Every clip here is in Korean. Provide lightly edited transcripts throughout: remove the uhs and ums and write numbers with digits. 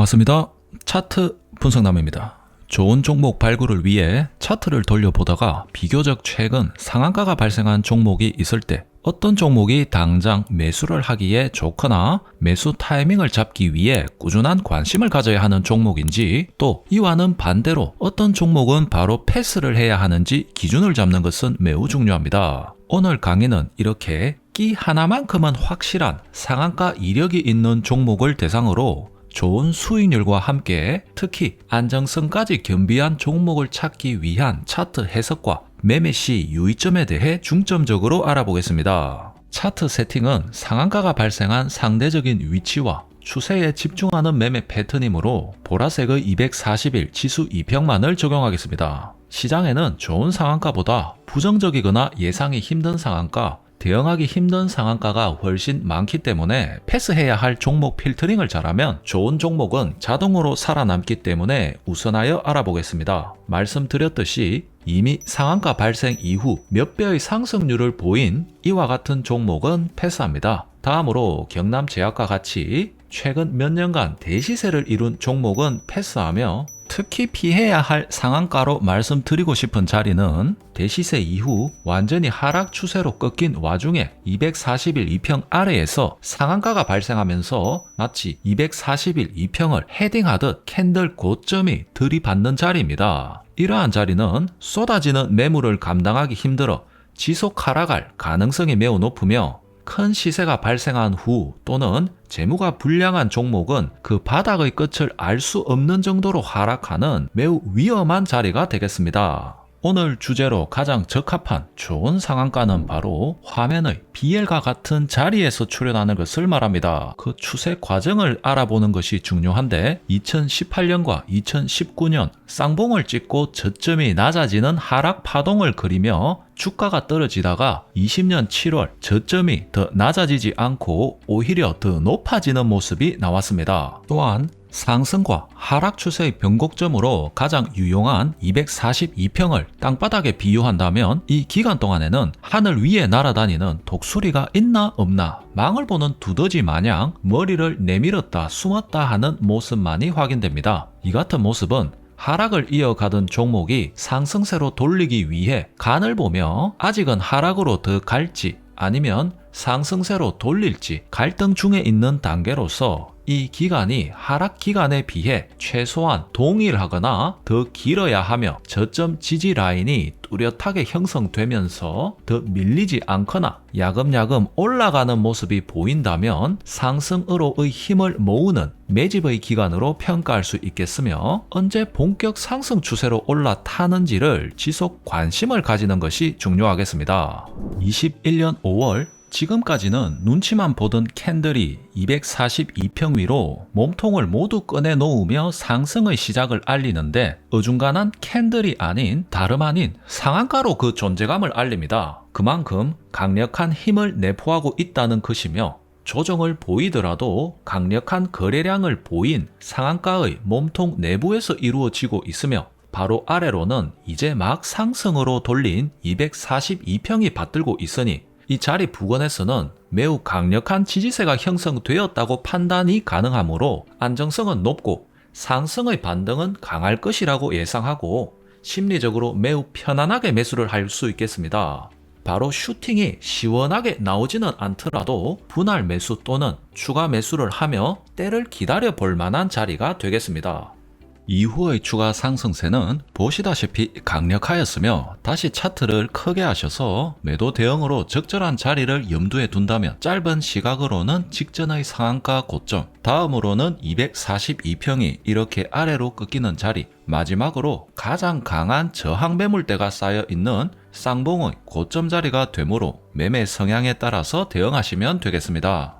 반갑습니다. 차트 분석남입니다. 좋은 종목 발굴을 위해 차트를 돌려보다가 비교적 최근 상한가가 발생한 종목이 있을 때 어떤 종목이 당장 매수를 하기에 좋거나 매수 타이밍을 잡기 위해 꾸준한 관심을 가져야 하는 종목인지, 또 이와는 반대로 어떤 종목은 바로 패스를 해야 하는지 기준을 잡는 것은 매우 중요합니다. 오늘 강의는 이렇게 끼 하나만큼은 확실한 상한가 이력이 있는 종목을 대상으로 좋은 수익률과 함께 특히 안정성까지 겸비한 종목을 찾기 위한 차트 해석과 매매 시 유의점에 대해 중점적으로 알아보겠습니다. 차트 세팅은 상한가가 발생한 상대적인 위치와 추세에 집중하는 매매 패턴이므로 보라색의 240일 지수 2평만을 적용하겠습니다. 시장에는 좋은 상한가보다 부정적이거나 예상이 힘든 상한가, 대응하기 힘든 상한가가 훨씬 많기 때문에 패스해야 할 종목 필터링을 잘하면 좋은 종목은 자동으로 살아남기 때문에 우선하여 알아보겠습니다. 말씀드렸듯이 이미 상한가 발생 이후 몇 배의 상승률을 보인 이와 같은 종목은 패스합니다. 다음으로 경남제약과 같이 최근 몇 년간 대시세를 이룬 종목은 패스하며, 특히 피해야 할 상한가로 말씀드리고 싶은 자리는 대시세 이후 완전히 하락 추세로 꺾인 와중에 240일 2평 아래에서 상한가가 발생하면서 마치 240일 2평을 헤딩하듯 캔들 고점이 들이받는 자리입니다. 이러한 자리는 쏟아지는 매물을 감당하기 힘들어 지속 하락할 가능성이 매우 높으며, 큰 시세가 발생한 후 또는 재무가 불량한 종목은 그 바닥의 끝을 알 수 없는 정도로 하락하는 매우 위험한 자리가 되겠습니다. 오늘 주제로 가장 적합한 좋은 상한가는 바로 화면의 BL과 같은 자리에서 출현하는 것을 말합니다. 그 추세 과정을 알아보는 것이 중요한데, 2018년과 2019년 쌍봉을 찍고 저점이 낮아지는 하락 파동을 그리며 주가가 떨어지다가 20년 7월 저점이 더 낮아지지 않고 오히려 더 높아지는 모습이 나왔습니다. 또한 상승과 하락 추세의 변곡점으로 가장 유용한 242평을 땅바닥에 비유한다면, 이 기간 동안에는 하늘 위에 날아다니는 독수리가 있나 없나 망을 보는 두더지 마냥 머리를 내밀었다 숨었다 하는 모습만이 확인됩니다. 이 같은 모습은 하락을 이어가던 종목이 상승세로 돌리기 위해 간을 보며 아직은 하락으로 더 갈지 아니면 상승세로 돌릴지 갈등 중에 있는 단계로서 이 기간이 하락 기간에 비해 최소한 동일하거나 더 길어야 하며 저점 지지 라인이 뚜렷하게 형성되면서 더 밀리지 않거나 야금야금 올라가는 모습이 보인다면 상승으로의 힘을 모으는 매집의 기간으로 평가할 수 있겠으며, 언제 본격 상승 추세로 올라타는지를 지속 관심을 가지는 것이 중요하겠습니다. 21년 5월 지금까지는 눈치만 보던 캔들이 242평 위로 몸통을 모두 꺼내 놓으며 상승의 시작을 알리는데, 어중간한 캔들이 아닌 다름 아닌 상한가로 그 존재감을 알립니다. 그만큼 강력한 힘을 내포하고 있다는 것이며, 조정을 보이더라도 강력한 거래량을 보인 상한가의 몸통 내부에서 이루어지고 있으며, 바로 아래로는 이제 막 상승으로 돌린 242평이 받들고 있으니 이 자리 부근에서는 매우 강력한 지지세가 형성되었다고 판단이 가능하므로 안정성은 높고 상승의 반등은 강할 것이라고 예상하고 심리적으로 매우 편안하게 매수를 할 수 있겠습니다. 바로 슈팅이 시원하게 나오지는 않더라도 분할 매수 또는 추가 매수를 하며 때를 기다려 볼 만한 자리가 되겠습니다. 이후의 추가 상승세는 보시다시피 강력하였으며, 다시 차트를 크게 하셔서 매도 대응으로 적절한 자리를 염두에 둔다면 짧은 시각으로는 직전의 상한가 고점, 다음으로는 242평이 이렇게 아래로 꺾이는 자리, 마지막으로 가장 강한 저항 매물대가 쌓여 있는 쌍봉의 고점 자리가 되므로 매매 성향에 따라서 대응하시면 되겠습니다.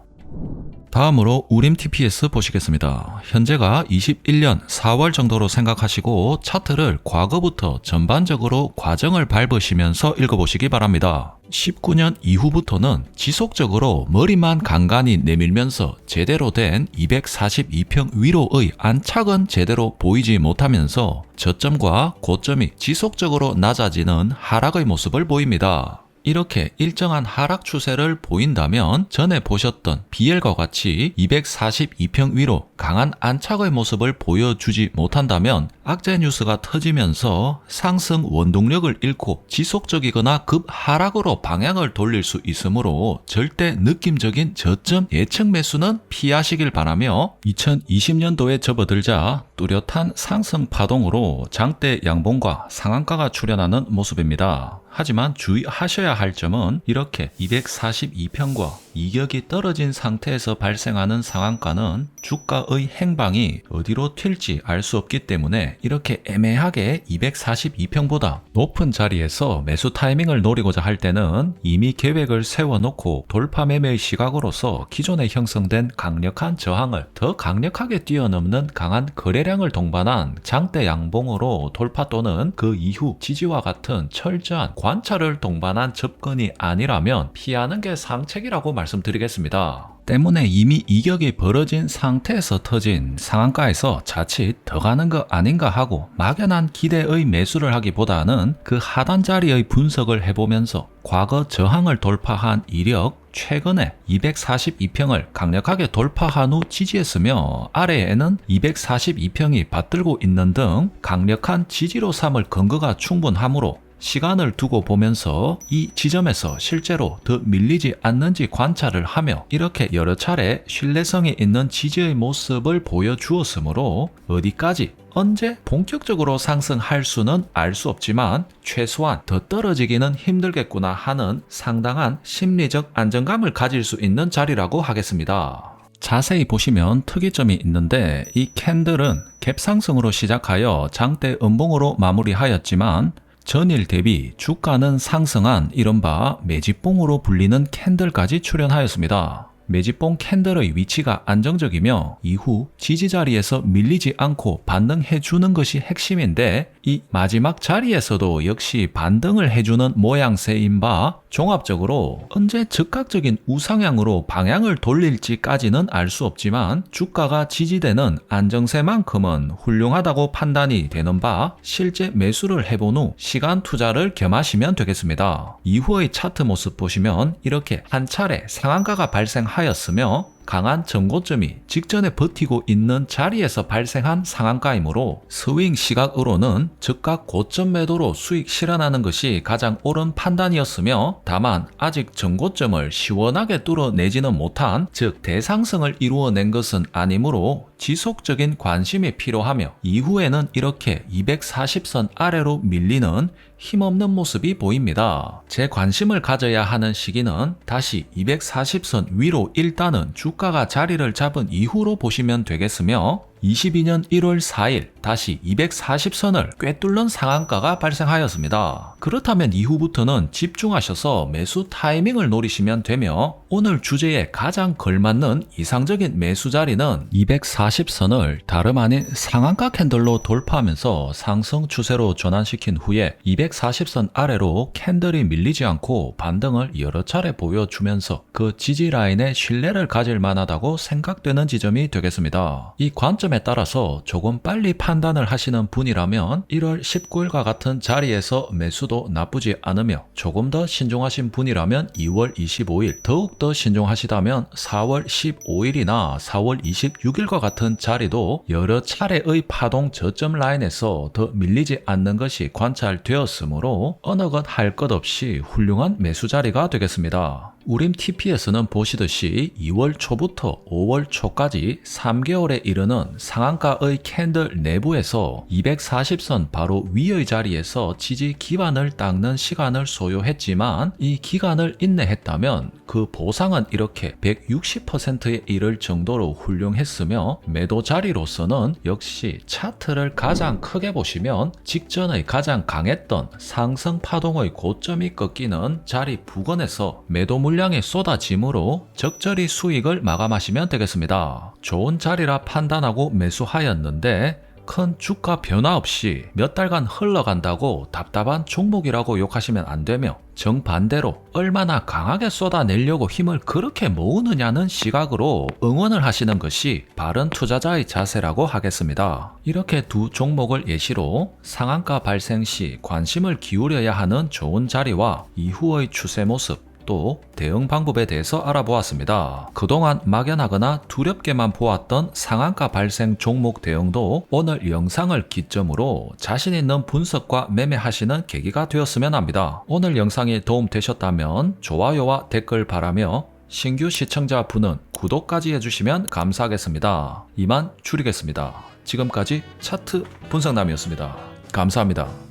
다음으로 우림 TPS 보시겠습니다. 현재가 21년 4월 정도로 생각하시고 차트를 과거부터 전반적으로 과정을 밟으시면서 읽어보시기 바랍니다. 19년 이후부터는 지속적으로 머리만 간간히 내밀면서 제대로 된 242평 위로의 안착은 제대로 보이지 못하면서 저점과 고점이 지속적으로 낮아지는 하락의 모습을 보입니다. 이렇게 일정한 하락 추세를 보인다면 전에 보셨던 BL과 같이 242평 위로 강한 안착의 모습을 보여주지 못한다면 악재 뉴스가 터지면서 상승 원동력을 잃고 지속적이거나 급하락으로 방향을 돌릴 수 있으므로 절대 느낌적인 저점 예측 매수는 피하시길 바라며 2020년도에 접어들자 뚜렷한 상승 파동으로 장대 양봉과 상한가가 출현하는 모습입니다. 하지만 주의하셔야 할 점은 이렇게 242평과 이격이 떨어진 상태에서 발생하는 상한가는 주가의 행방이 어디로 튈지 알 수 없기 때문에 이렇게 애매하게 242평보다 높은 자리에서 매수 타이밍을 노리고자 할 때는 이미 계획을 세워놓고 돌파 매매의 시각으로서 기존에 형성된 강력한 저항을 더 강력하게 뛰어넘는 강한 거래량을 동반한 장대 양봉으로 돌파 또는 그 이후 지지와 같은 철저한 관찰을 동반한 접근이 아니라면 피하는 게 상책이라고 말씀드리겠습니다. 때문에 이미 이격이 벌어진 상태에서 터진 상한가에서 자칫 더 가는 거 아닌가 하고 막연한 기대의 매수를 하기보다는 그 하단 자리의 분석을 해보면서 과거 저항을 돌파한 이력, 최근에 242평을 강력하게 돌파한 후 지지했으며 아래에는 242평이 받들고 있는 등 강력한 지지로 삼을 근거가 충분하므로 시간을 두고 보면서 이 지점에서 실제로 더 밀리지 않는지 관찰을 하며 이렇게 여러 차례 신뢰성이 있는 지지의 모습을 보여주었으므로 어디까지 언제 본격적으로 상승할 수는 알 수 없지만 최소한 더 떨어지기는 힘들겠구나 하는 상당한 심리적 안정감을 가질 수 있는 자리라고 하겠습니다. 자세히 보시면 특이점이 있는데 이 캔들은 갭상승으로 시작하여 장대 음봉으로 마무리하였지만 전일 대비 주가는 상승한 이른바 매집봉으로 불리는 캔들까지 출현하였습니다. 매집봉 캔들의 위치가 안정적이며 이후 지지 자리에서 밀리지 않고 반등해주는 것이 핵심인데 이 마지막 자리에서도 역시 반등을 해주는 모양새인 바 종합적으로 언제 즉각적인 우상향으로 방향을 돌릴지까지는 알 수 없지만 주가가 지지되는 안정세만큼은 훌륭하다고 판단이 되는 바 실제 매수를 해본 후 시간 투자를 겸하시면 되겠습니다. 이후의 차트 모습 보시면 이렇게 한 차례 상한가가 발생하였으며 강한 전고점이 직전에 버티고 있는 자리에서 발생한 상한가이므로 스윙 시각으로는 즉각 고점 매도로 수익 실현하는 것이 가장 옳은 판단이었으며 다만 아직 전고점을 시원하게 뚫어내지는 못한 즉 대상승을 이루어낸 것은 아니므로 지속적인 관심이 필요하며 이후에는 이렇게 240선 아래로 밀리는 힘없는 모습이 보입니다. 제 관심을 가져야 하는 시기는 다시 240선 위로 일단은 주가가 자리를 잡은 이후로 보시면 되겠으며 22년 1월 4일 다시 240선을 꿰뚫는 상한가가 발생하였습니다. 그렇다면 이후부터는 집중하셔서 매수 타이밍을 노리시면 되며 오늘 주제에 가장 걸맞는 이상적인 매수 자리는 240선을 다름 아닌 상한가 캔들로 돌파하면서 상승 추세로 전환시킨 후에 240선 아래로 캔들이 밀리지 않고 반등을 여러 차례 보여주면서 그 지지 라인에 신뢰를 가질 만하다고 생각되는 지점이 되겠습니다. 이 관점에 따라서 조금 빨리 판단을 하시는 분이라면 1월 19일과 같은 자리에서 매수도 나쁘지 않으며 조금 더 신중하신 분이라면 2월 25일 더욱더 신중하시다면 4월 15일이나 4월 26일과 같은 자리도 여러 차례의 파동 저점 라인에서 더 밀리지 않는 것이 관찰되었으므로 어느 것 할 것 없이 훌륭한 매수 자리가 되겠습니다. 우림 TP에서는 보시듯이 2월 초부터 5월 초까지 3개월에 이르는 상한가의 캔들 내부에서 240선 바로 위의 자리에서 지지 기반을 닦는 시간을 소요했지만 이 기간을 인내했다면 그 보상은 이렇게 160%에 이를 정도로 훌륭했으며 매도 자리로서는 역시 차트를 가장 크게 보시면 직전의 가장 강했던 상승 파동의 고점이 꺾이는 자리 부근에서 매도 물량이 쏟아지므로 적절히 수익을 마감하시면 되겠습니다. 좋은 자리라 판단하고 매수하였는데 큰 주가 변화 없이 몇 달간 흘러간다고 답답한 종목이라고 욕하시면 안 되며, 정반대로 얼마나 강하게 쏟아내려고 힘을 그렇게 모으느냐는 시각으로 응원을 하시는 것이 바른 투자자의 자세라고 하겠습니다. 이렇게 두 종목을 예시로 상한가 발생 시 관심을 기울여야 하는 좋은 자리와 이후의 추세 모습, 또 대응 방법에 대해서 알아보았습니다. 그동안 막연하거나 두렵게만 보았던 상한가 발생 종목 대응도 오늘 영상을 기점으로 자신 있는 분석과 매매하시는 계기가 되었으면 합니다. 오늘 영상이 도움되셨다면 좋아요와 댓글 바라며 신규 시청자분은 구독까지 해주시면 감사하겠습니다. 이만 줄이겠습니다. 지금까지 차트 분석남이었습니다. 감사합니다.